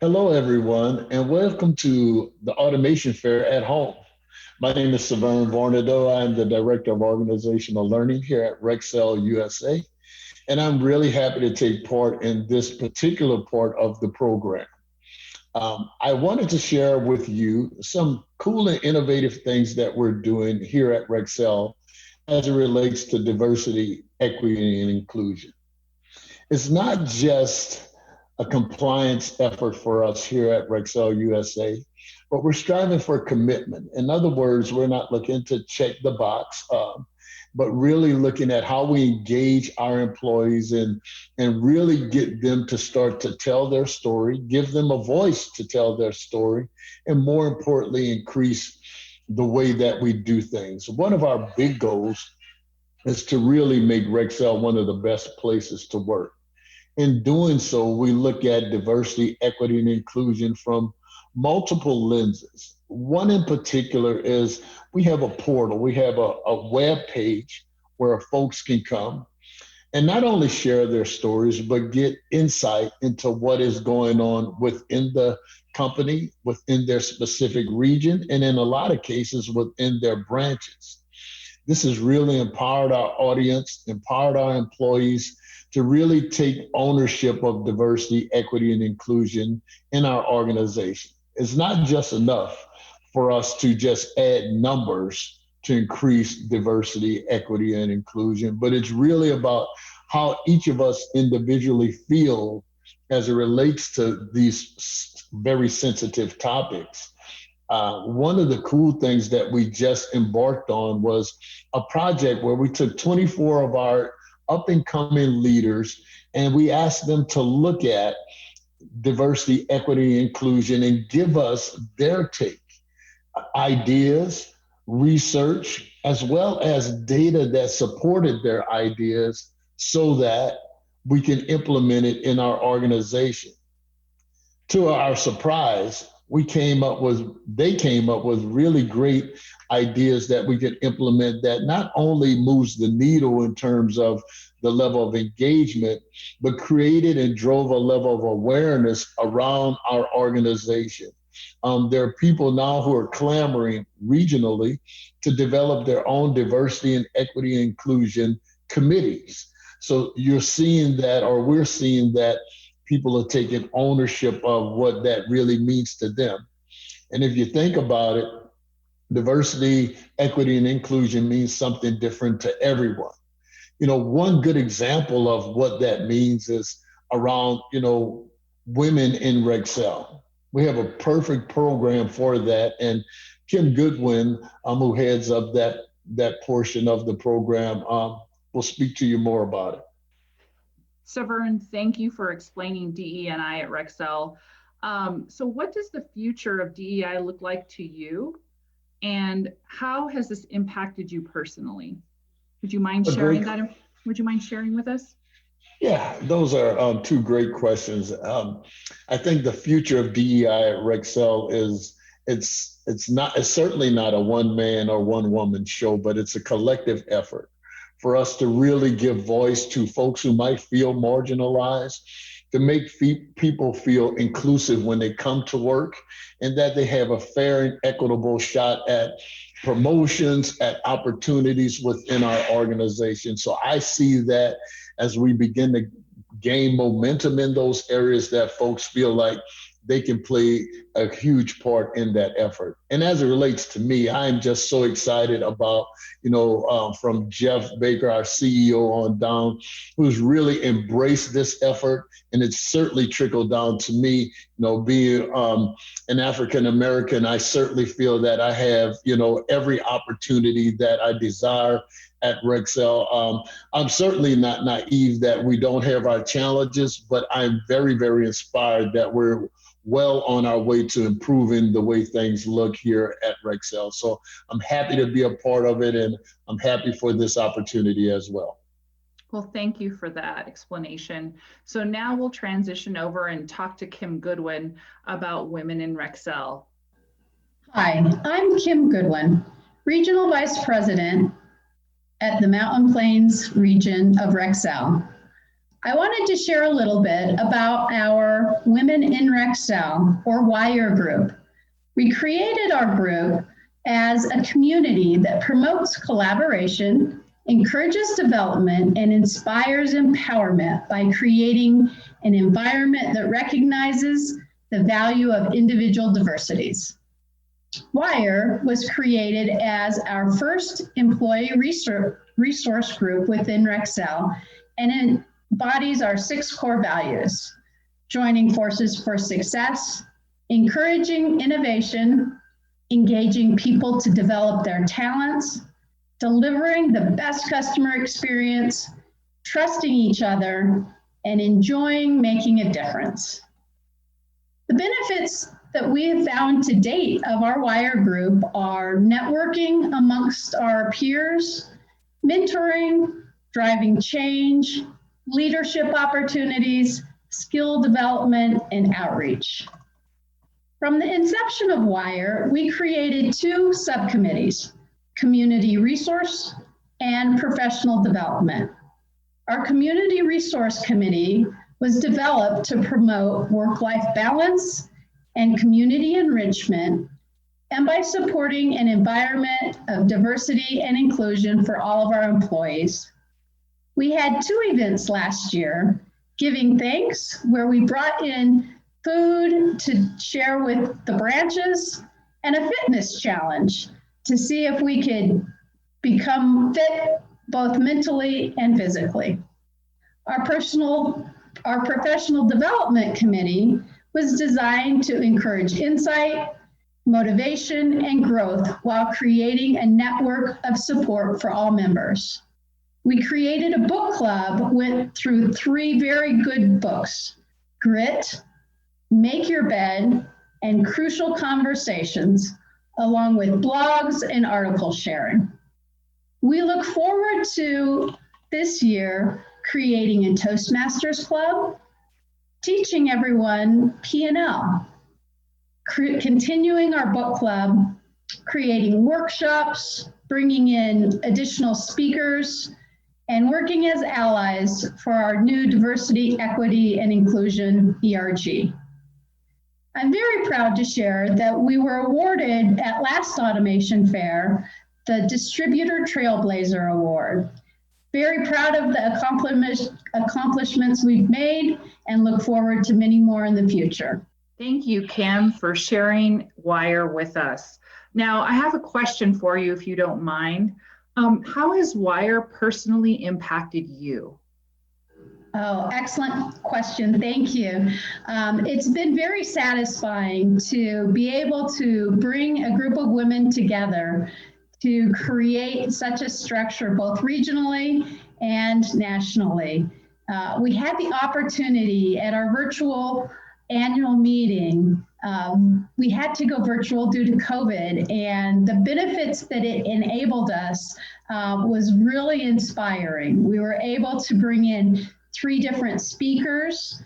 Hello, everyone, and welcome to the Automation Fair at home. My name is Severn Vornado. I'm the Director of Organizational Learning here at Rexel USA, and I'm really happy to take part in this particular part of the program. I wanted to share with you some cool and innovative things that we're doing here at Rexel as it relates to diversity, equity, and inclusion. It's not just a compliance effort for us here at Rexel USA, but we're striving for commitment. In other words, we're not looking to check the box, but really looking at how we engage our employees and really get them to start to tell their story, give them a voice to tell their story, and more importantly, increase the way that we do things. One of our big goals is to really make Rexel one of the best places to work. In doing so, we look at diversity, equity, and inclusion from multiple lenses. One in particular is we have a portal, we have a web page where folks can come and not only share their stories, but get insight into what is going on within the company, within their specific region, and in a lot of cases within their branches. This has really empowered our audience, empowered our employees to really take ownership of diversity, equity, and inclusion in our organization. It's not just enough for us to just add numbers to increase diversity, equity, and inclusion, but it's really about how each of us individually feel as it relates to these very sensitive topics. One of the cool things that we just embarked on was a project where we took 24 of our up and coming leaders and we asked them to look at diversity, equity, inclusion and give us their take, ideas, research, as well as data that supported their ideas so that we can implement it in our organization. To our surprise, they came up with really great ideas that we could implement that not only moves the needle in terms of the level of engagement, but created and drove a level of awareness around our organization. There are people now who are clamoring regionally to develop their own diversity and equity and inclusion committees. So you're seeing that, or we're seeing that people are taking ownership of what that really means to them. And if you think about it, diversity, equity, and inclusion means something different to everyone. One good example of what that means is around, women in Rexel. We have a perfect program for that. And Kim Goodwin, who heads up that portion of the program, will speak to you more about it. Severn, thank you for explaining DE&I at Rexel. So what does the future of DEI look like to you? And how has this impacted you personally? Would you mind sharing that? Would you mind sharing with us? Yeah, those are two great questions. I think the future of DEI at Rexel is it's certainly not a one man or one woman show, but it's a collective effort for us to really give voice to folks who might feel marginalized, to make people feel inclusive when they come to work, and that they have a fair and equitable shot at promotions, at opportunities within our organization. So I see that as we begin to gain momentum in those areas, that folks feel like they can play a huge part in that effort. And as it relates to me, I'm just so excited about, from Jeff Baker, our CEO, on down, who's really embraced this effort. And it's certainly trickled down to me, being an African American. I certainly feel that I have, every opportunity that I desire at Rexel. I'm certainly not naive that we don't have our challenges, but I'm very, very inspired that we're well on our way to improving the way things look here at Rexel. So I'm happy to be a part of it, and I'm happy for this opportunity as well. Well, thank you for that explanation. So now we'll transition over and talk to Kim Goodwin about women in Rexel. Hi, I'm Kim Goodwin, Regional Vice President at the Mountain Plains region of Rexel. I wanted to share a little bit about our Women in Rexel, or WIRE group. We created our group as a community that promotes collaboration, encourages development, and inspires empowerment by creating an environment that recognizes the value of individual diversities. WIRE was created as our first employee resource group within Rexel, and it embodies our 6 core values: joining forces for success, encouraging innovation, engaging people to develop their talents, delivering the best customer experience, trusting each other, and enjoying making a difference. The benefits that we have found to date of our WIRE group are networking amongst our peers, mentoring, driving change, leadership opportunities, skill development, and outreach. From the inception of WIRE, we created 2 subcommittees: community resource and professional development. Our community resource committee was developed to promote work-life balance and community enrichment, and by supporting an environment of diversity and inclusion for all of our employees. We had 2 events last year: Giving Thanks, where we brought in food to share with the branches, and a fitness challenge to see if we could become fit both mentally and physically. Our professional development committee was designed to encourage insight, motivation, and growth while creating a network of support for all members. We created a book club, went through 3 very good books: Grit, Make Your Bed, and Crucial Conversations, along with blogs and article sharing. We look forward to this year creating a Toastmasters Club, teaching everyone P&L, continuing our book club, creating workshops, bringing in additional speakers, and working as allies for our new Diversity, Equity, and Inclusion ERG. I'm very proud to share that we were awarded at last Automation Fair the Distributor Trailblazer Award. Very proud of the accomplishments we've made and look forward to many more in the future. Thank you, Kim, for sharing WIRE with us. Now, I have a question for you, if you don't mind. How has WIRE personally impacted you? Oh, excellent question. Thank you. It's been very satisfying to be able to bring a group of women together to create such a structure, both regionally and nationally. We had the opportunity at our virtual annual meeting. We had to go virtual due to COVID, and the benefits that it enabled us was really inspiring. We were able to bring in 3 different speakers,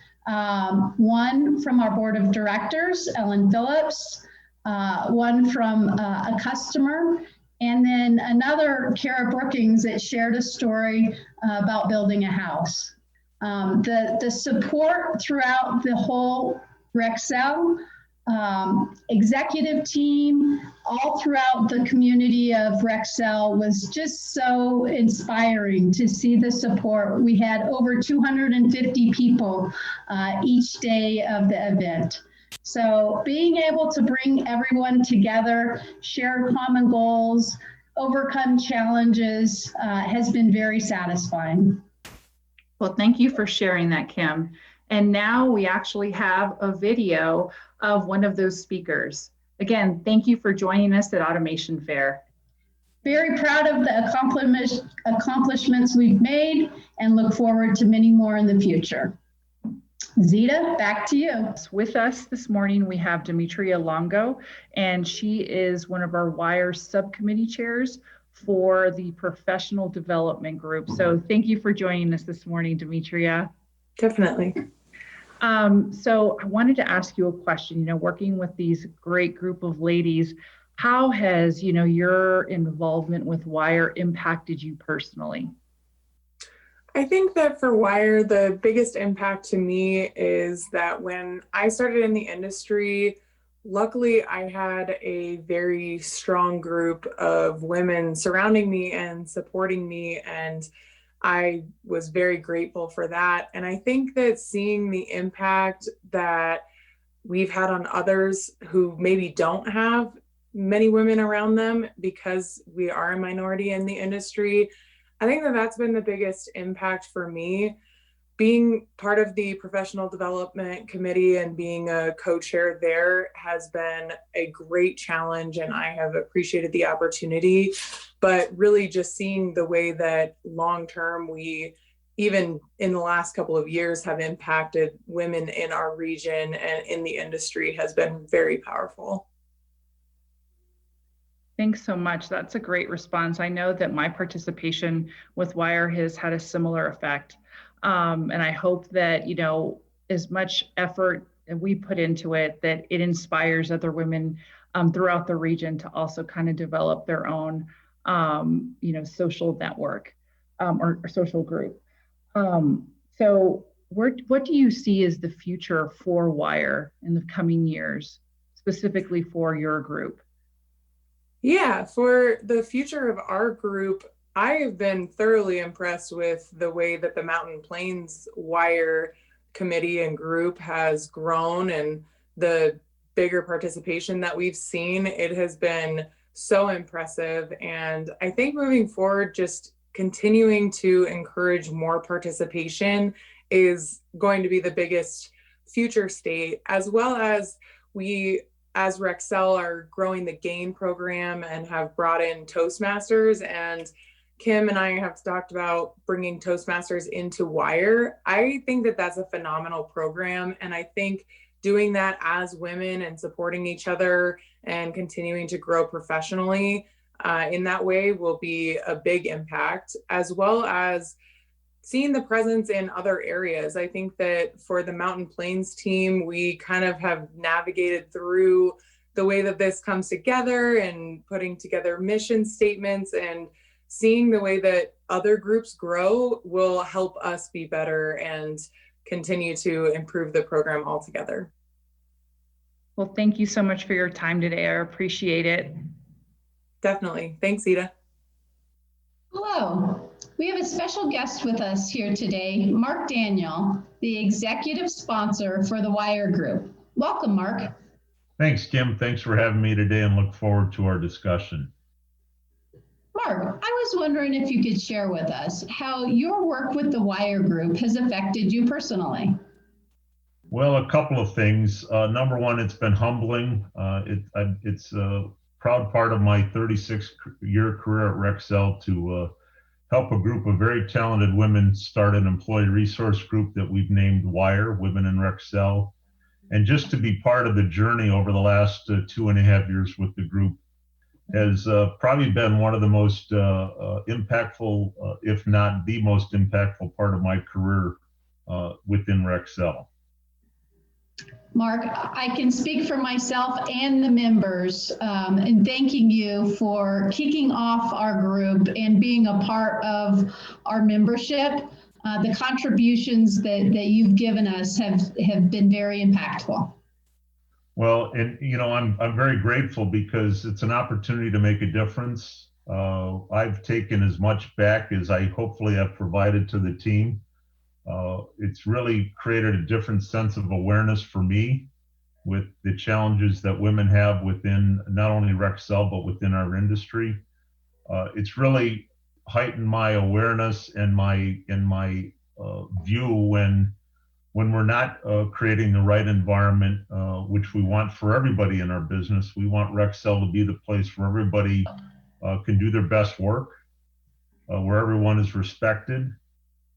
one from our board of directors, Ellen Phillips, one from a customer, and then another, Kara Brookings, that shared a story about building a house. The support throughout the whole Rexel executive team, all throughout the community of Rexel, was just so inspiring to see the support. We had over 250 people each day of the event. So being able to bring everyone together, share common goals, overcome challenges has been very satisfying. Well, thank you for sharing that, Kim. And now we actually have a video of one of those speakers. Again, thank you for joining us at Automation Fair. Very proud of the accomplishments we've made and look forward to many more in the future. Zita, back to you. With us this morning, we have Demetria Longo, and she is one of our WIRE subcommittee chairs for the professional development group. So thank you for joining us this morning, Demetria. Definitely. So I wanted to ask you a question, working with these great group of ladies, how has, your involvement with WIRE impacted you personally? I think that for Wire, the biggest impact to me is that when I started in the industry, luckily I had a very strong group of women surrounding me and supporting me, and I was very grateful for that. And I think that seeing the impact that we've had on others who maybe don't have many women around them because we are a minority in the industry, I think that that's been the biggest impact for me. Being part of the professional development committee and being a co-chair there has been a great challenge, and I have appreciated the opportunity. But really just seeing the way that long term we, even in the last couple of years, have impacted women in our region and in the industry has been very powerful. Thanks so much. That's a great response. I know that my participation with Wire has had a similar effect. And I hope that, you know, as much effort that we put into it, that it inspires other women throughout the region to also kind of develop their own, you know, social network or social group. So what do you see as the future for Wire in the coming years, specifically for your group? Yeah, for the future of our group, I have been thoroughly impressed with the way that the Mountain Plains Wire committee and group has grown and the bigger participation that we've seen. It has been so impressive. And I think moving forward, just continuing to encourage more participation is going to be the biggest future state, as well as we as Rexel are growing the GAIN program and have brought in Toastmasters, and Kim and I have talked about bringing Toastmasters into Wire. I think that that's a phenomenal program, and I think doing that as women and supporting each other and continuing to grow professionally in that way will be a big impact, as well as seeing the presence in other areas. I think that for the Mountain Plains team, we kind of have navigated through the way that this comes together and putting together mission statements, and seeing the way that other groups grow will help us be better and continue to improve the program altogether. Well, thank you so much for your time today. I appreciate it. Definitely. Thanks, Ida. Hello. We have a special guest with us here today, Mark Daniel, the executive sponsor for the Wire Group. Welcome, Mark. Thanks, Kim. Thanks for having me today and look forward to our discussion. Mark, I was wondering if you could share with us how your work with the Wire Group has affected you personally. Well, a couple of things. Number one, it's been humbling. It's a proud part of my 36-year career at Rexel to help a group of very talented women start an employee resource group that we've named Wire, Women in Rexel. And just to be part of the journey over the last 2.5 years with the group has probably been one of the most impactful, if not the most impactful part of my career within Rexel. Mark, I can speak for myself and the members in thanking you for kicking off our group and being a part of our membership. The contributions that you've given us have been very impactful. Well, and you know, I'm very grateful because it's an opportunity to make a difference. I've taken as much back as I hopefully have provided to the team. It's really created a different sense of awareness for me with the challenges that women have within not only Rexel, but within our industry. It's really heightened my awareness and my view when we're not creating the right environment, which we want for everybody in our business. We want Rexel to be the place where everybody can do their best work, where everyone is respected,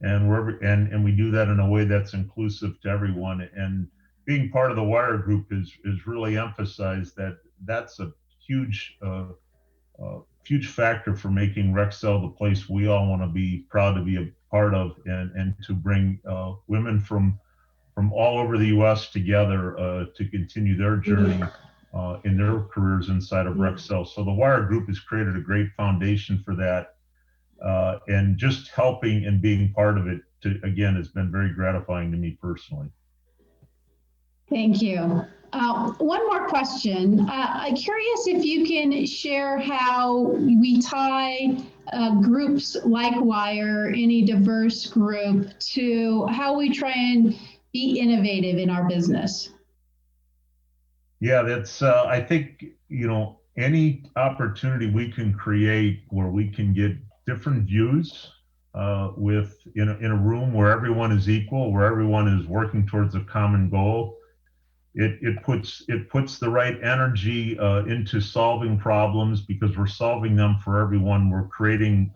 and we do that in a way that's inclusive to everyone. And being part of the Wire Group is really emphasized that that's a huge huge factor for making Rexel the place we all want to be proud to be a part of, and to bring women from all over the U.S. together to continue their journey in their careers inside of Rexel. So the Wire Group has created a great foundation for that. and just helping and being part of it, again, has been very gratifying to me personally. Thank you. One more question. I'm curious if you can share how we tie groups like WIRE, any diverse group, to how we try and be innovative in our business. Yeah, that's, I think, any opportunity we can create where we can get different views in a room where everyone is equal, where everyone is working towards a common goal. It puts the right energy into solving problems, because we're solving them for everyone. We're creating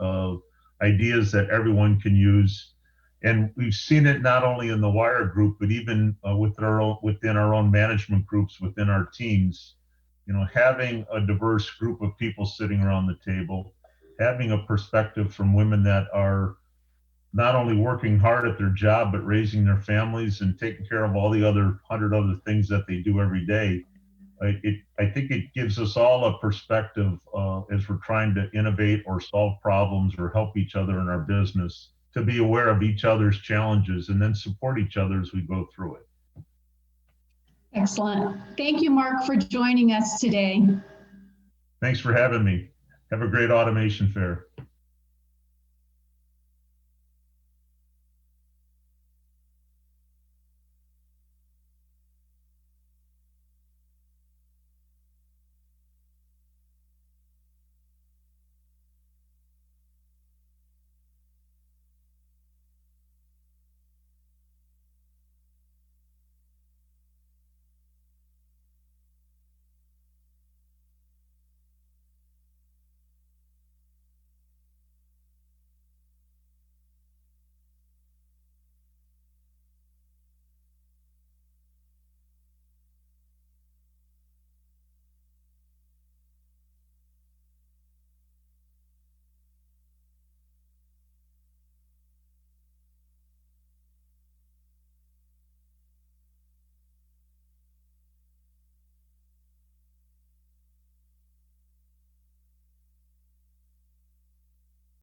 ideas that everyone can use, and we've seen it not only in the WIRE group, but even within our own management groups, within our teams. Having a diverse group of people sitting around the table, having a perspective from women that are not only working hard at their job, but raising their families and taking care of all the 100 other things that they do every day. I think it gives us all a perspective as we're trying to innovate or solve problems or help each other in our business, to be aware of each other's challenges and then support each other as we go through it. Excellent. Thank you, Mark, for joining us today. Thanks for having me. Have a great automation fair.